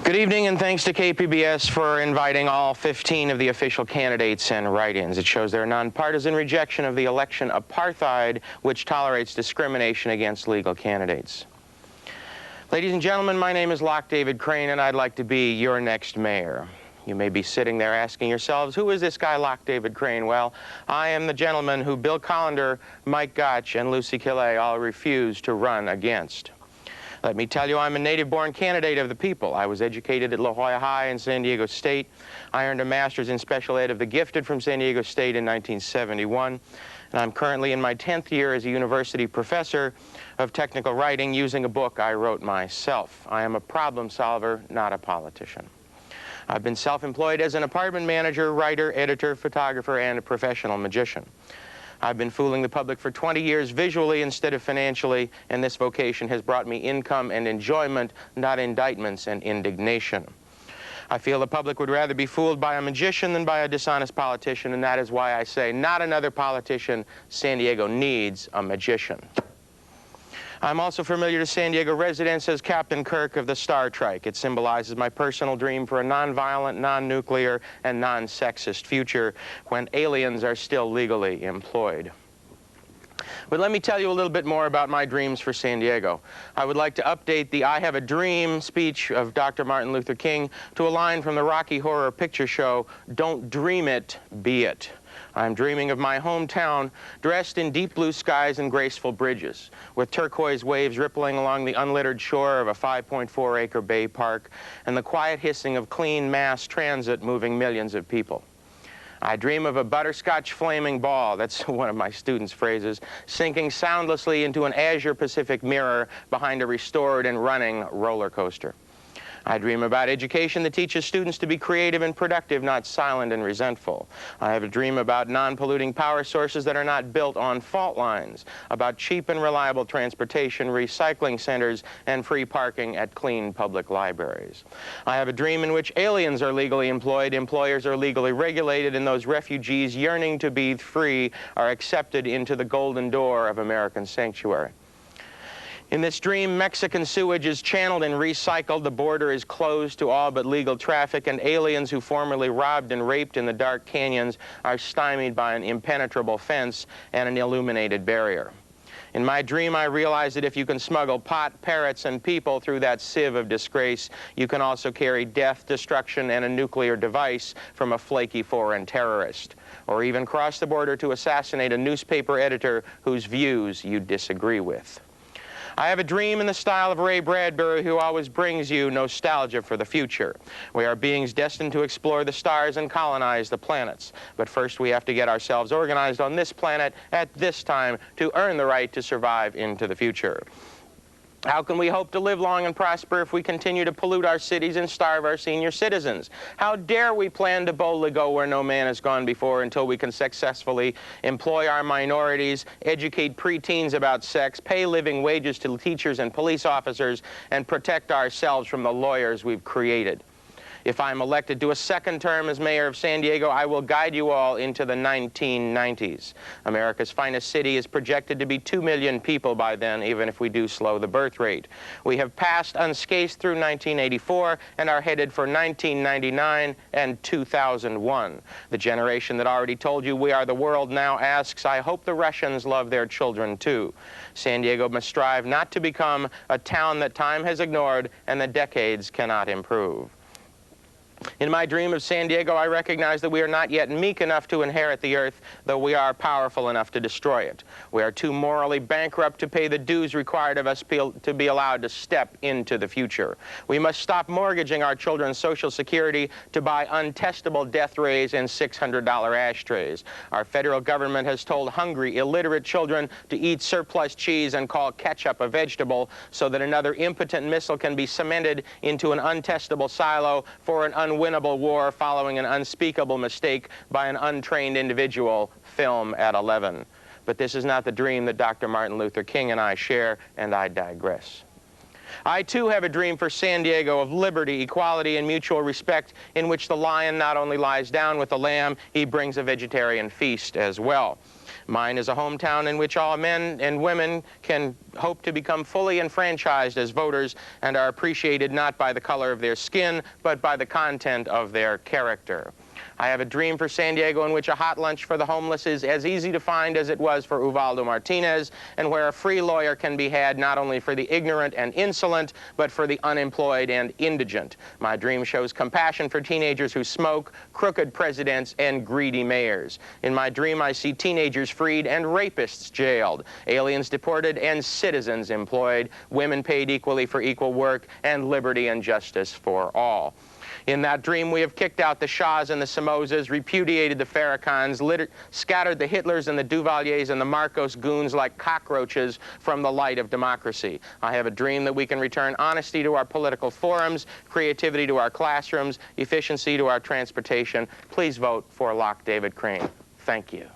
Good evening, and thanks to KPBS for inviting all 15 of the official candidates and write-ins. It shows their nonpartisan rejection of the election apartheid, which tolerates discrimination against legal candidates. Ladies and gentlemen, my name is Locke David Crane, and I'd like to be your next mayor. You may be sitting there asking yourselves, who is this guy, Locke David Crane? Well, I am the gentleman who Bill Collender, Mike Gotch, and Lucy Keillor all refused to run against. Let me tell you, I'm a native-born candidate of the people. I was educated at La Jolla High in San Diego State. I earned a master's in special ed of the gifted from San Diego State in 1971. And I'm currently in my 10th year as a university professor of technical writing using a book I wrote myself. I am a problem solver, not a politician. I've been self-employed as an apartment manager, writer, editor, photographer, and a professional magician. I've been fooling the public for 20 years visually instead of financially, and this vocation has brought me income and enjoyment, not indictments and indignation. I feel the public would rather be fooled by a magician than by a dishonest politician, and that is why I say, not another politician. San Diego needs a magician. I'm also familiar to San Diego residents as Captain Kirk of the Star Trek. It symbolizes my personal dream for a nonviolent, non-nuclear, and non-sexist future when aliens are still legally employed. But let me tell you a little bit more about my dreams for San Diego. I would like to update the I Have a Dream speech of Dr. Martin Luther King to a line from the Rocky Horror Picture Show, "Don't dream it, be it." I'm dreaming of my hometown dressed in deep blue skies and graceful bridges, with turquoise waves rippling along the unlittered shore of a 5.4-acre bay park and the quiet hissing of clean mass transit moving millions of people. I dream of a butterscotch flaming ball, that's one of my students' phrases, sinking soundlessly into an azure Pacific mirror behind a restored and running roller coaster. I dream about education that teaches students to be creative and productive, not silent and resentful. I have a dream about non-polluting power sources that are not built on fault lines, about cheap and reliable transportation, recycling centers, and free parking at clean public libraries. I have a dream in which aliens are legally employed, employers are legally regulated, and those refugees yearning to be free are accepted into the golden door of American sanctuary. In this dream, Mexican sewage is channeled and recycled, the border is closed to all but legal traffic, and aliens who formerly robbed and raped in the dark canyons are stymied by an impenetrable fence and an illuminated barrier. In my dream, I realize that if you can smuggle pot, parrots, and people through that sieve of disgrace, you can also carry death, destruction, and a nuclear device from a flaky foreign terrorist, or even cross the border to assassinate a newspaper editor whose views you disagree with. I have a dream in the style of Ray Bradbury, who always brings you nostalgia for the future. We are beings destined to explore the stars and colonize the planets. But first we have to get ourselves organized on this planet at this time to earn the right to survive into the future. How can we hope to live long and prosper if we continue to pollute our cities and starve our senior citizens? How dare we plan to boldly go where no man has gone before until we can successfully employ our minorities, educate preteens about sex, pay living wages to teachers and police officers, and protect ourselves from the lawyers we've created? If I'm elected to a second term as mayor of San Diego, I will guide you all into the 1990s. America's finest city is projected to be 2 million people by then, even if we do slow the birth rate. We have passed unscathed through 1984 and are headed for 1999 and 2001. The generation that already told you we are the world now asks, I hope the Russians love their children too. San Diego must strive not to become a town that time has ignored and that decades cannot improve. In my dream of San Diego, I recognize that we are not yet meek enough to inherit the earth, though we are powerful enough to destroy it. We are too morally bankrupt to pay the dues required of us to be allowed to step into the future. We must stop mortgaging our children's Social Security to buy untestable death rays and $600 ashtrays. Our federal government has told hungry, illiterate children to eat surplus cheese and call ketchup a vegetable so that another impotent missile can be cemented into an untestable silo for an unwinnable war following an unspeakable mistake by an untrained individual, film at 11. But this is not the dream that Dr. Martin Luther King and I share, and I digress. I too have a dream for San Diego of liberty, equality, and mutual respect, in which the lion not only lies down with the lamb, he brings a vegetarian feast as well. Mine is a hometown in which all men and women can hope to become fully enfranchised as voters and are appreciated not by the color of their skin, but by the content of their character. I have a dream for San Diego in which a hot lunch for the homeless is as easy to find as it was for Uvaldo Martinez, and where a free lawyer can be had not only for the ignorant and insolent, but for the unemployed and indigent. My dream shows compassion for teenagers who smoke, crooked presidents, and greedy mayors. In my dream, I see teenagers freed and rapists jailed, aliens deported and citizens employed, women paid equally for equal work, and liberty and justice for all. In that dream, we have kicked out the Shahs and the Somozas, repudiated the Farrakhan's, scattered the Hitlers and the Duvaliers and the Marcos goons like cockroaches from the light of democracy. I have a dream that we can return honesty to our political forums, creativity to our classrooms, efficiency to our transportation. Please vote for Lock David Crane. Thank you.